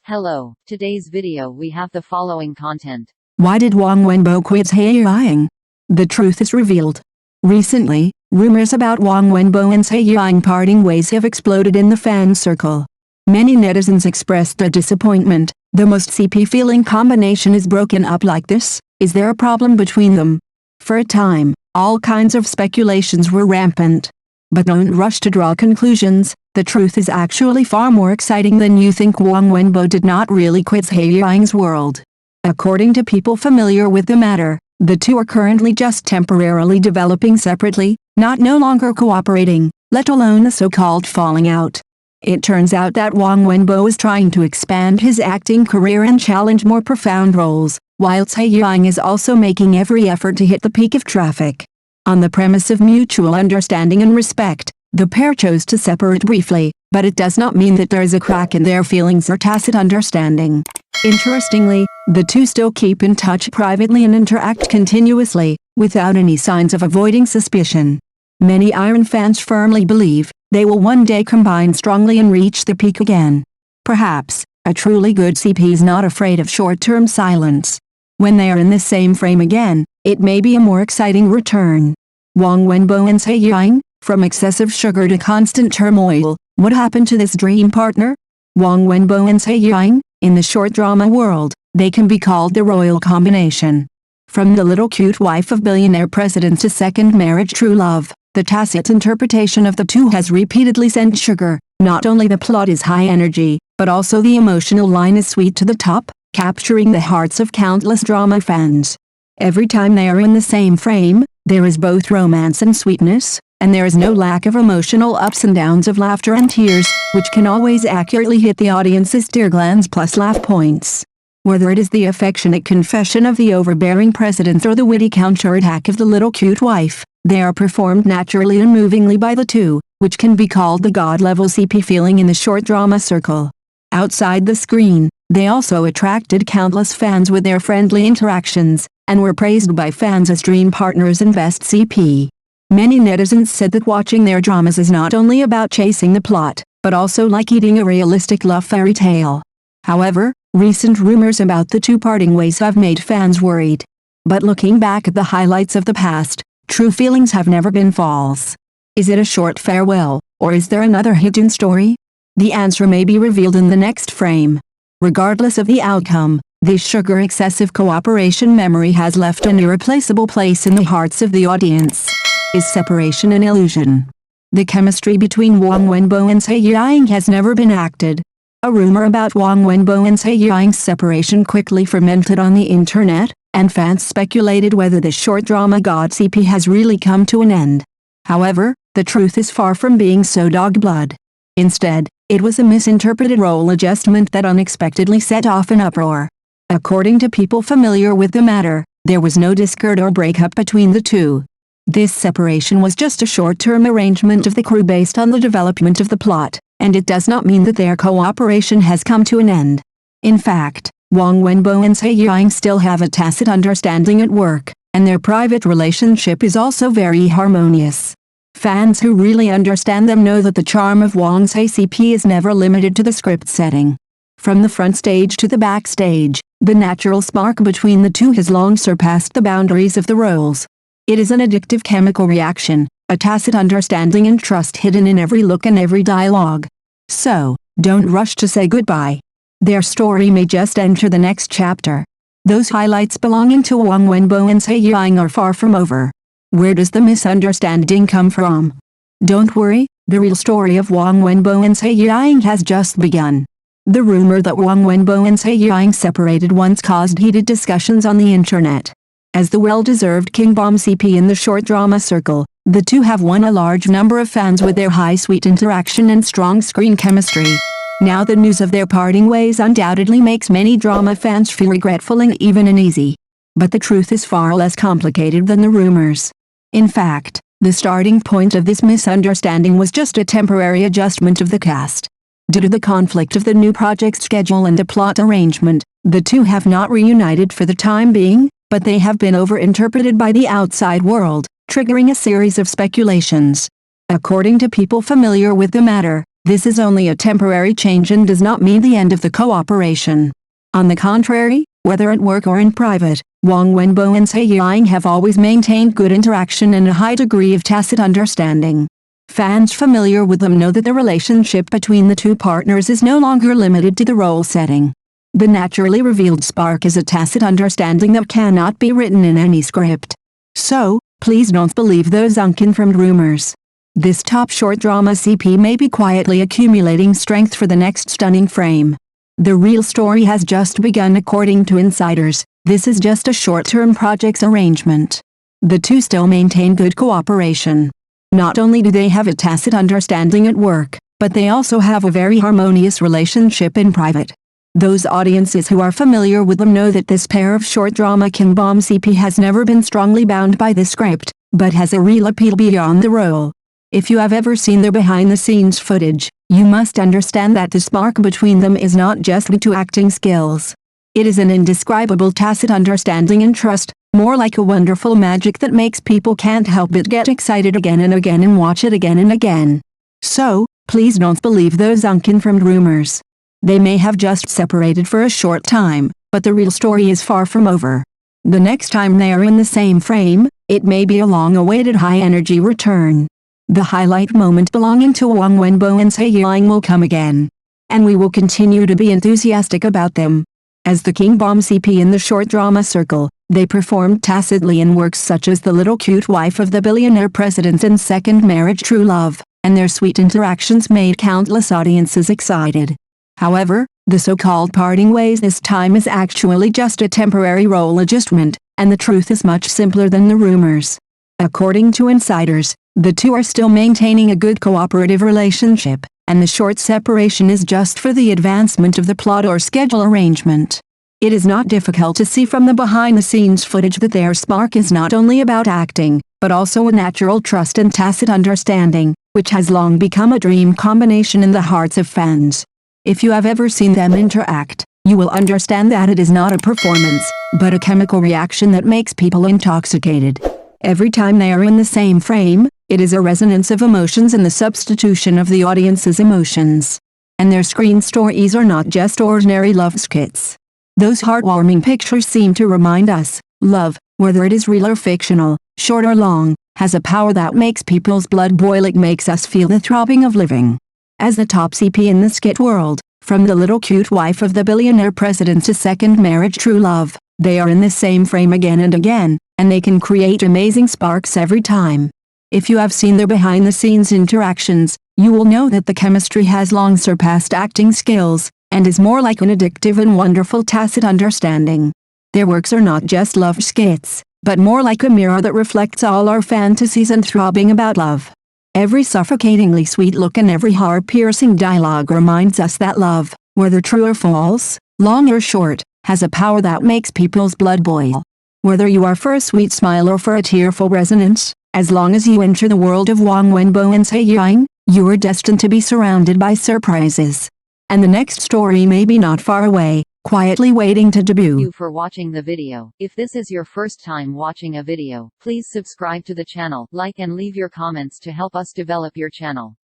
Hello, today's video we have the following content. Why did Huang Wenbo quit Zhai Yiying? The truth is revealed. Recently, rumors about Huang Wenbo and Zhai Yiying parting ways have exploded in the fan circle. Many netizens expressed a disappointment. The most CP-feeling combination is broken up like this. Is there a problem between them? For a time, all kinds of speculations were rampant. But don't rush to draw conclusions. The truth is actually far more exciting than you think. Huang Wenbo did not really quit Zhai Yiying's world. According to people familiar with the matter, the two are currently just temporarily developing separately, no longer cooperating, let alone a so-called falling out. It turns out that Huang Wenbo is trying to expand his acting career and challenge more profound roles, while Zhai Yiying is also making every effort to hit the peak of traffic. On the premise of mutual understanding and respect, the pair chose to separate briefly, but it does not mean that there is a crack in their feelings or tacit understanding. Interestingly, the two still keep in touch privately and interact continuously, without any signs of avoiding suspicion. Many Iron fans firmly believe they will one day combine strongly and reach the peak again. Perhaps, a truly good CP is not afraid of short-term silence. When they are in the same frame again, it may be a more exciting return. Huang Wenbo and Zhai Yiying, from excessive sugar to constant turmoil, what happened to this dream partner? Huang Wenbo and Zhai Yiying, in the short drama world, they can be called the royal combination. From the little cute wife of billionaire president to second marriage true love, the tacit interpretation of the two has repeatedly sent sugar. Not only the plot is high energy, but also the emotional line is sweet to the top, capturing the hearts of countless drama fans. Every time they are in the same frame, there is both romance and sweetness, and there is no lack of emotional ups and downs of laughter and tears, which can always accurately hit the audience's tear glands plus laugh points. Whether it is the affectionate confession of the overbearing president or the witty counterattack of the little cute wife, they are performed naturally and movingly by the two, which can be called the god-level CP feeling in the short drama circle. Outside the screen, they also attracted countless fans with their friendly interactions, and were praised by fans as dream partners and best CP. Many netizens said that watching their dramas is not only about chasing the plot, but also like eating a realistic love fairy tale. However, recent rumors about the two parting ways have made fans worried. But looking back at the highlights of the past, true feelings have never been false. Is it a short farewell, or is there another hidden story? The answer may be revealed in the next frame. Regardless of the outcome, this sugar-excessive cooperation memory has left an irreplaceable place in the hearts of the audience. Is separation an illusion? The chemistry between Huang Wenbo and Zhai Yiying has never been acted. A rumor about Huang Wenbo and Zhai Yiying's separation quickly fermented on the internet, and fans speculated whether the short drama god CP has really come to an end. However, the truth is far from being so dog-blood. Instead, it was a misinterpreted role adjustment that unexpectedly set off an uproar. According to people familiar with the matter, there was no discord or breakup between the two. This separation was just a short-term arrangement of the crew based on the development of the plot, and it does not mean that their cooperation has come to an end. In fact, Huang Wenbo and Zhai Yiying still have a tacit understanding at work, and their private relationship is also very harmonious. Fans who really understand them know that the charm of Huang's CP is never limited to the script setting. From the front stage to the backstage, the natural spark between the two has long surpassed the boundaries of the roles. It is an addictive chemical reaction, a tacit understanding and trust hidden in every look and every dialogue. So, don't rush to say goodbye. Their story may just enter the next chapter. Those highlights belonging to Huang Wenbo and Zhai Yiying are far from over. Where does the misunderstanding come from? Don't worry, the real story of Huang Wenbo and Zhai Yiying has just begun. The rumor that Huang Wenbo and Zhai Yiying separated once caused heated discussions on the internet. As the well-deserved king bomb CP in the short drama circle, the two have won a large number of fans with their high sweet interaction and strong screen chemistry. Now the news of their parting ways undoubtedly makes many drama fans feel regretful and even uneasy. But the truth is far less complicated than the rumors. In fact, the starting point of this misunderstanding was just a temporary adjustment of the cast. Due to the conflict of the new project schedule and a plot arrangement, the two have not reunited for the time being, but they have been overinterpreted by the outside world, triggering a series of speculations. According to people familiar with the matter, This is only a temporary change and does not mean the end of the cooperation. On the contrary, whether at work or in private, Huang Wenbo and Zhai Yiying have always maintained good interaction and a high degree of tacit understanding. Fans familiar with them know that the relationship between the two partners is no longer limited to the role setting. The naturally revealed spark is a tacit understanding that cannot be written in any script. So, please don't believe those unconfirmed rumors. This top short drama CP may be quietly accumulating strength for the next stunning frame. The real story has just begun according to insiders. This is just a short-term project's arrangement. The two still maintain good cooperation. Not only do they have a tacit understanding at work, but they also have a very harmonious relationship in private. Those audiences who are familiar with them know that this pair of short drama King Bomb CP has never been strongly bound by the script, but has a real appeal beyond the role. If you have ever seen their behind-the-scenes footage, you must understand that the spark between them is not just due to acting skills. It is an indescribable tacit understanding and trust, more like a wonderful magic that makes people can't help but get excited again and again and watch it again and again. So, please don't believe those unconfirmed rumors. They may have just separated for a short time, but the real story is far from over. The next time they are in the same frame, it may be a long-awaited high-energy return. The highlight moment belonging to Huang Wenbo and Zhai Yiying will come again. And we will continue to be enthusiastic about them. As the King Bomb CP in the short drama circle, they performed tacitly in works such as The Little Cute Wife of the Billionaire President and Second Marriage True Love, and their sweet interactions made countless audiences excited. However, the so-called parting ways this time is actually just a temporary role adjustment, and the truth is much simpler than the rumors. According to insiders, the two are still maintaining a good cooperative relationship, and the short separation is just for the advancement of the plot or schedule arrangement. It is not difficult to see from the behind-the-scenes footage that their spark is not only about acting, but also a natural trust and tacit understanding, which has long become a dream combination in the hearts of fans. If you have ever seen them interact, you will understand that it is not a performance, but a chemical reaction that makes people intoxicated. Every time they are in the same frame, it is a resonance of emotions and the substitution of the audience's emotions. And their screen stories are not just ordinary love skits. Those heartwarming pictures seem to remind us, love, whether it is real or fictional, short or long, has a power that makes people's blood boil. It makes us feel the throbbing of living. As the top CP in the skit world, from The Little Cute Wife of the Billionaire President to Second Marriage True Love, they are in the same frame again and again, and they can create amazing sparks every time. If you have seen their behind-the-scenes interactions, you will know that the chemistry has long surpassed acting skills, and is more like an addictive and wonderful tacit understanding. Their works are not just love skits, but more like a mirror that reflects all our fantasies and throbbing about love. Every suffocatingly sweet look and every heart-piercing dialogue reminds us that love, whether true or false, long or short, has a power that makes people's blood boil. Whether you are for a sweet smile or for a tearful resonance, as long as you enter the world of Huang Wenbo and Zhai Yiying, you are destined to be surrounded by surprises. And the next story may be not far away, quietly waiting to debut. Thank you for watching the video. If this is your first time watching a video, please subscribe to the channel, like and leave your comments to help us develop your channel.